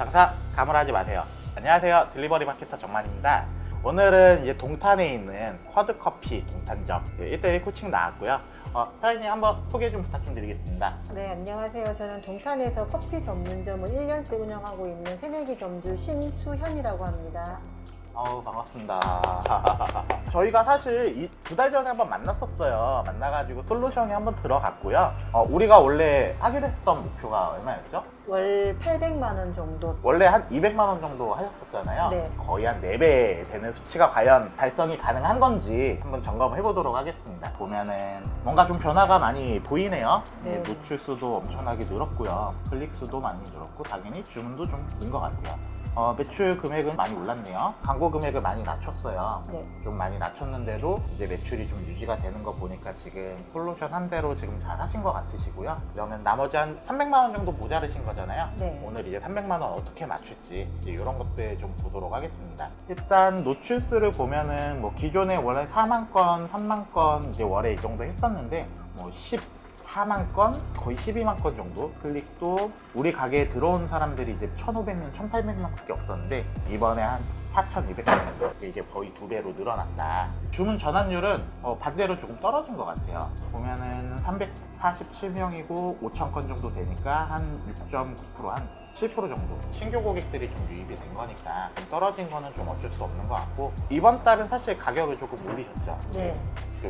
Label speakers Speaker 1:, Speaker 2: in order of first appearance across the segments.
Speaker 1: 장사 가물하지 마세요. 안녕하세요, 딜리버리 마케터 정만입니다. 오늘은 이제 동탄에 있는 쿼드커피 동탄점 1대1 코칭 나왔고요. 사장님 한번 소개 좀 부탁 좀 드리겠습니다.
Speaker 2: 네, 안녕하세요. 저는 동탄에서 커피 전문점을 1년째 운영하고 있는 새내기 점주 신수현이라고 합니다.
Speaker 1: 반갑습니다. 저희가 사실 2달 전에 한번 만났었어요. 만나가지고 솔루션에 한번 들어갔고요. 우리가 원래 하기로 했었던 목표가 얼마였죠?
Speaker 2: 월 800만 원 정도.
Speaker 1: 원래 한 200만 원 정도 하셨었잖아요.
Speaker 2: 네.
Speaker 1: 거의 한 4배 되는 수치가 과연 달성이 가능한 건지 한번 점검해 보도록 하겠습니다. 보면은 뭔가 좀 변화가 많이 보이네요.
Speaker 2: 네.
Speaker 1: 노출 수도 엄청나게 늘었고요. 클릭 수도 많이 늘었고 당연히 주문도 좀 는 것 같고요. 매출 금액은 많이 올랐네요. 광고 금액을 많이 낮췄어요.
Speaker 2: 네.
Speaker 1: 좀 많이 낮췄는데도 이제 매출이 좀 유지가 되는 거 보니까 지금 솔루션 한 대로 지금 잘 하신 것 같으시고요. 그러면 나머지 한 300만 원 정도 모자르신 거잖아요.
Speaker 2: 네.
Speaker 1: 오늘 이제 300만 원 어떻게 맞출지 이제 이런 것들 좀 보도록 하겠습니다. 일단 노출수를 보면은 뭐 기존에 원래 4만 건, 3만 건 이제 월에 이 정도 했었는데 뭐 14만 건, 거의 12만 건 정도. 클릭도 우리 가게에 들어온 사람들이 이제 1,500명, 1,800명밖에 없었는데 이번에 한 4,200명 정도. 이게 거의 2배로 늘어났다. 주문 전환율은 반대로 조금 떨어진 것 같아요. 보면은 347명이고 5,000건 정도 되니까 한 6.9%, 한 7% 정도 신규 고객들이 좀 유입이 된 거니까 좀 떨어진 거는 좀 어쩔 수 없는 것 같고, 이번 달은 사실 가격을 조금 올리셨죠?
Speaker 2: 네.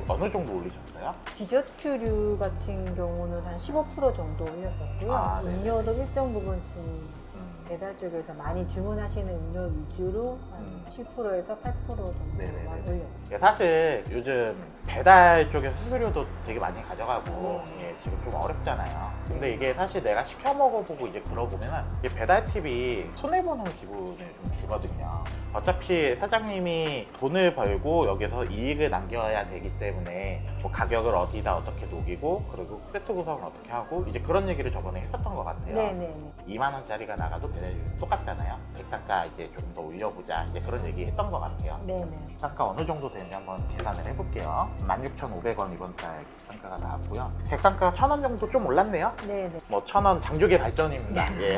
Speaker 1: 어느 정도 올리셨어요?
Speaker 2: 디저트류 같은 경우는 한 15% 정도 올렸었고요.
Speaker 1: 네.
Speaker 2: 음료도 일정 부분 좀 배달 쪽에서 많이 주문하시는 음료 위주로 한 10%에서 8% 정도
Speaker 1: 네네네.
Speaker 2: 많이 올렸어요.
Speaker 1: 사실 요즘 배달 쪽에서 수수료도 되게 많이 가져가고
Speaker 2: 네.
Speaker 1: 지금 좀 어렵잖아요. 근데 이게 사실 내가 시켜 먹어보고 이제 그러보면은 이게 배달 팁이 손해보는 기분을 좀 주거든요. 어차피 사장님이 돈을 벌고 여기서 이익을 남겨야 되기 때문에 뭐 가격을 어디다 어떻게 녹이고 그리고 세트 구성을 어떻게 하고 이제 그런 얘기를 저번에 했었던 것 같아요.
Speaker 2: 네네.
Speaker 1: 2만 원짜리가 나가도 배달료 똑같잖아요. 객단가 이제 좀 더 올려보자 이제 그런 얘기 했던 것 같아요.
Speaker 2: 네네.
Speaker 1: 객단가 어느 정도 되는지 한번 계산을 해볼게요. 16,500원 이번 달 객단가가 나왔고요. 객단가가 1,000원 정도 좀 올랐네요.
Speaker 2: 네네.
Speaker 1: 뭐 1,000원 장족의 발전입니다. 예.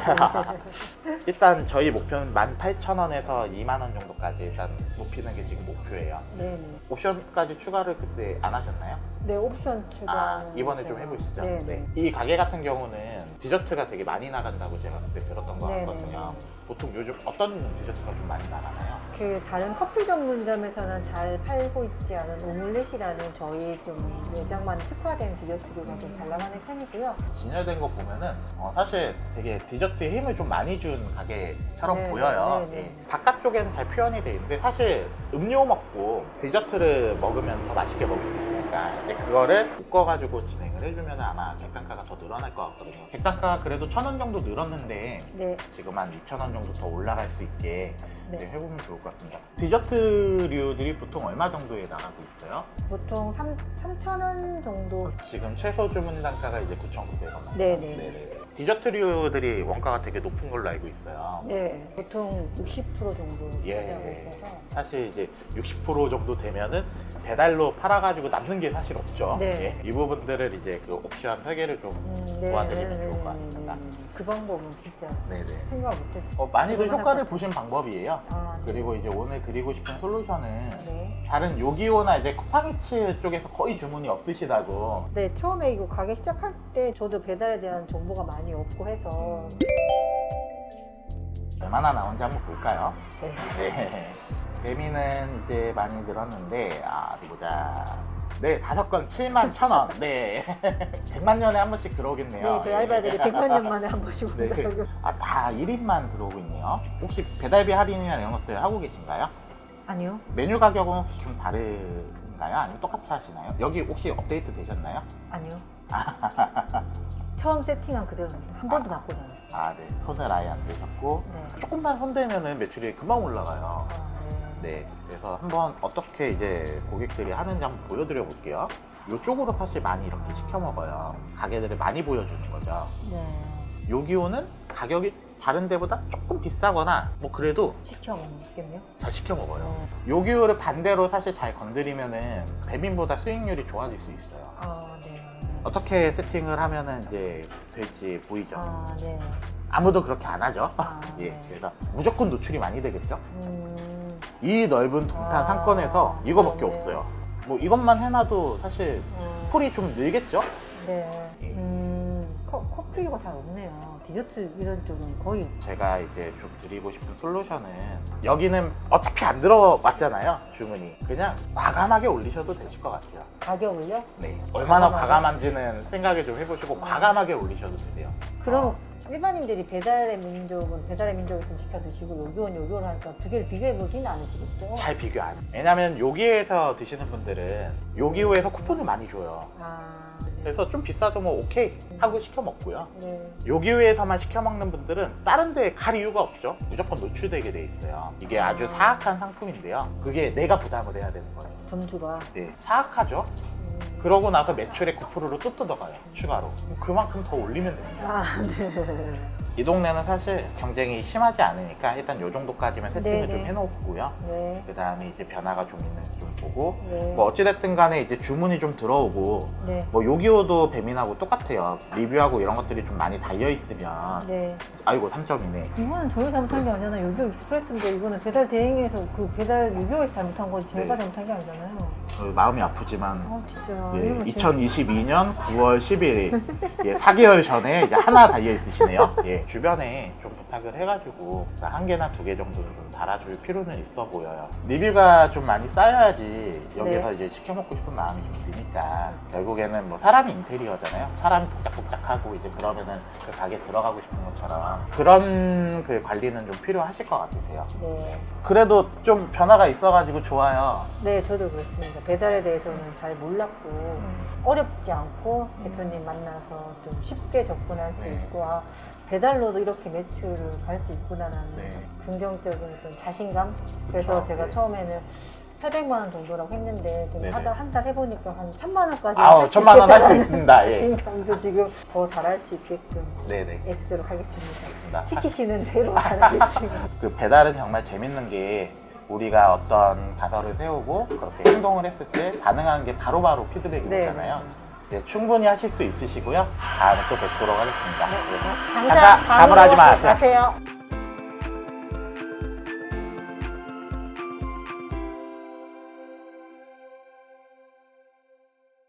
Speaker 1: 일단 저희 목표는 18,000원에서 2만 원 정도까지 일단 높이는 게 지금 목표예요.
Speaker 2: 네네.
Speaker 1: 옵션까지 추가를 그때 안 하셨나요?
Speaker 2: 네, 옵션 추가.
Speaker 1: 이번에 좀 해보시죠.
Speaker 2: 네네.
Speaker 1: 이 가게 같은 경우는 디저트가 되게 많이 나간다고 제가 그때 들었던 것
Speaker 2: 네네.
Speaker 1: 같거든요. 보통 요즘 어떤 디저트가 좀 많이 나가나요?
Speaker 2: 그 다른 커피 전문점에서는 잘 팔고 있지 않은 오믈렛이라는 저희 좀 매장만 특화된 디저트류가 좀 잘 나가는 편이고요.
Speaker 1: 진열된 거 보면은 사실 되게 디저트에 힘을 좀 많이 준 가게처럼
Speaker 2: 네,
Speaker 1: 보여요.
Speaker 2: 네, 네.
Speaker 1: 예. 바깥쪽에는 잘 표현이 돼 있는데 사실 음료 먹고 디저트를 먹으면 더 맛있게 먹을 수 있으니까 이제 그거를 묶어가지고 진행을 해주면 아마 객단가가 더 늘어날 것 같거든요. 객단가가 그래도 1,000원 정도 늘었는데
Speaker 2: 네.
Speaker 1: 지금 한 2,000원 정도 더 올라갈 수 있게
Speaker 2: 네.
Speaker 1: 이제 해보면 좋을 것 같습니다. 디저트류들이 보통 얼마 정도에 나가고 있어요?
Speaker 2: 보통 3,000원 정도.
Speaker 1: 지금 최소 주문 단가가 이제 9,900원.
Speaker 2: 네네.
Speaker 1: 디저트류들이 원가가 되게 높은 걸로 알고 있어요.
Speaker 2: 네. 보통 60% 정도
Speaker 1: 예.
Speaker 2: 차지하고 있어서.
Speaker 1: 사실 이제 60% 정도 되면은 배달로 팔아가지고 남는 게 사실 없죠.
Speaker 2: 네.
Speaker 1: 예. 이 부분들을 이제 그 옵션 설계를 좀
Speaker 2: 네,
Speaker 1: 도와드리면
Speaker 2: 네,
Speaker 1: 좋을 것
Speaker 2: 네,
Speaker 1: 같습니다.
Speaker 2: 네, 네. 그 방법은 진짜
Speaker 1: 네네.
Speaker 2: 생각 못했어요.
Speaker 1: 많이들
Speaker 2: 그거는
Speaker 1: 효과를
Speaker 2: 아까-
Speaker 1: 보신 방법이에요.
Speaker 2: 아, 네.
Speaker 1: 그리고 이제 오늘 드리고 싶은 솔루션은
Speaker 2: 네.
Speaker 1: 다른 요기요나 이제 쿠팡이츠 쪽에서 거의 주문이 없으시다고.
Speaker 2: 네, 처음에 이거 가게 시작할 때 저도 배달에 대한 정보가 많이 없고 해서.
Speaker 1: 얼마나 나온지 한번 볼까요?
Speaker 2: 네.
Speaker 1: 네. 배미는 이제 많이 늘었는데, 어디 보자. 네, 5건 71,000원. 네. 100만 년에 한 번씩 들어오겠네요.
Speaker 2: 네, 저희 알바들이 100만 년 만에 한 번씩
Speaker 1: 네.
Speaker 2: 온다고.
Speaker 1: 다 1인만 들어오고 있네요. 혹시 배달비 할인이나 이런 것들 하고 계신가요?
Speaker 2: 아니요.
Speaker 1: 메뉴 가격은 혹시 좀 다른가요? 아니면 똑같이 하시나요? 여기 혹시 업데이트 되셨나요?
Speaker 2: 아니요. 처음 세팅한 그대로입니다. 한 번도 바꾸지 않았어요.
Speaker 1: 네. 손을 아예 안 대셨고.
Speaker 2: 네.
Speaker 1: 조금만 손대면은 매출이 금방 올라가요.
Speaker 2: 네.
Speaker 1: 네. 그래서 한번 어떻게 이제 고객들이 하는지 한번 보여드려 볼게요. 이쪽으로 사실 많이 이렇게 시켜 먹어요. 가게들을 많이 보여주는 거죠.
Speaker 2: 네.
Speaker 1: 요기요는 가격이 다른 데보다 조금 비싸거나 뭐 그래도
Speaker 2: 시켜 먹겠네요.
Speaker 1: 잘 시켜 먹어요. 요기요를 반대로 사실 잘 건드리면은 배민보다 수익률이 좋아질 수 있어요.
Speaker 2: 네.
Speaker 1: 어떻게 세팅을 하면은 이제 될지 보이죠?
Speaker 2: 아, 네.
Speaker 1: 아무도 그렇게 안 하죠.
Speaker 2: 아,
Speaker 1: 예,
Speaker 2: 네.
Speaker 1: 그래서 무조건 노출이 많이 되겠죠.
Speaker 2: 음,
Speaker 1: 이 넓은 동탄
Speaker 2: 아,
Speaker 1: 상권에서 이거밖에
Speaker 2: 네.
Speaker 1: 없어요. 뭐 이것만 해놔도 사실 콜이 좀 늘겠죠?
Speaker 2: 네.
Speaker 1: 예.
Speaker 2: 커피가 잘 없네요. 디저트 이런 쪽은 거의.
Speaker 1: 제가 이제 좀 드리고 싶은 솔루션은 여기는 어차피 안 들어왔잖아요, 주문이. 그냥 과감하게 올리셔도 되실 것 같아요.
Speaker 2: 가격 올려?
Speaker 1: 네. 얼마나
Speaker 2: 과감하게?
Speaker 1: 과감한지는 생각을 좀 해보시고 과감하게 올리셔도 되세요.
Speaker 2: 그럼 일반인들이 배달의 민족은 배달의 민족 있으면 시켜 드시고 요기원 요기원 하니까 두 개를 비교해 보지는 않으시겠죠?
Speaker 1: 잘 비교 안 해요. 왜냐면 여기에서 드시는 분들은 요기요에서 쿠폰을 많이 줘요.
Speaker 2: 아,
Speaker 1: 그래서 좀 비싸도 뭐 오케이 하고 시켜 먹고요.
Speaker 2: 네.
Speaker 1: 요기요에서만 시켜 먹는 분들은 다른 데에 갈 이유가 없죠. 무조건 노출되게 돼 있어요. 이게 아주 사악한 상품인데요. 그게 내가 부담을 해야 되는 거예요.
Speaker 2: 점주가.
Speaker 1: 네, 사악하죠. 그러고 나서 매출의 9%로 또 뜯어가요. 추가로. 그만큼 더 올리면 됩니다.
Speaker 2: 아, 네.
Speaker 1: 이 동네는 사실 경쟁이 심하지 않으니까 일단 요 정도까지만 세팅을
Speaker 2: 네네.
Speaker 1: 좀 해놓고요.
Speaker 2: 네.
Speaker 1: 그 다음에 이제 변화가 좀 있는지 좀 보고
Speaker 2: 네.
Speaker 1: 뭐 어찌됐든 간에 이제 주문이 좀 들어오고
Speaker 2: 네.
Speaker 1: 뭐 요기요도 배민하고 똑같아요. 리뷰하고 이런 것들이 좀 많이 달려 있으면
Speaker 2: 네.
Speaker 1: 아이고 3점이네.
Speaker 2: 이거는 저희 잘못한 게 아니잖아요. 요기요 익스프레스인데 이거는 배달 대행에서 그 배달 요기요에서 잘못한 거지 제가
Speaker 1: 네.
Speaker 2: 잘못한 게 아니잖아요.
Speaker 1: 마음이 아프지만
Speaker 2: 아, 진짜.
Speaker 1: 예,
Speaker 2: 이러면
Speaker 1: 2022년 9월 11일 예, 4개월 전에 이제 하나 달려 있으시네요. 예, 주변에 좀 부탁을 해가지고 한 개나 두 개 정도는 좀 달아줄 필요는 있어 보여요. 리뷰가 좀 많이 쌓여야지 여기서
Speaker 2: 네.
Speaker 1: 이제 시켜 먹고 싶은 마음이 좀 드니까 결국에는 뭐 사람이 인테리어잖아요. 사람이 복작복작하고 이제 그러면은 그 가게 들어가고 싶은 것처럼 그런 그 관리는 좀 필요하실 것 같으세요.
Speaker 2: 네.
Speaker 1: 그래도 좀 변화가 있어가지고 좋아요.
Speaker 2: 네, 저도 그렇습니다. 배달에 대해서는 잘 몰랐고 어렵지 않고 대표님 만나서 좀 쉽게 접근할 수
Speaker 1: 네.
Speaker 2: 있고 아, 배달로도 이렇게 매출을 갈 수 있구나라는
Speaker 1: 네.
Speaker 2: 긍정적인 어떤 자신감. 그래서
Speaker 1: 그렇죠.
Speaker 2: 제가
Speaker 1: 네.
Speaker 2: 처음에는 800만 원 정도라고 했는데 좀
Speaker 1: 네네.
Speaker 2: 하다 한 달 해보니까 한 1000만 원까지
Speaker 1: 아우, 1000만 원 할 수 있습니다. 예.
Speaker 2: 자신감도 지금 더 잘할 수 있게끔
Speaker 1: 네네.
Speaker 2: 애쓰도록 하겠습니다.
Speaker 1: 나
Speaker 2: 시키시는 대로 잘하겠습니다.
Speaker 1: 그 배달은 정말 재밌는 게 우리가 어떤 가설을 세우고 그렇게 행동을 했을 때 반응하는 게 바로바로 피드백이
Speaker 2: 네.
Speaker 1: 오잖아요. 네, 충분히 하실 수 있으시고요. 다음에 또 뵙도록 하겠습니다. 네.
Speaker 2: 당장
Speaker 1: 가물하지 마세요.
Speaker 2: 마세요.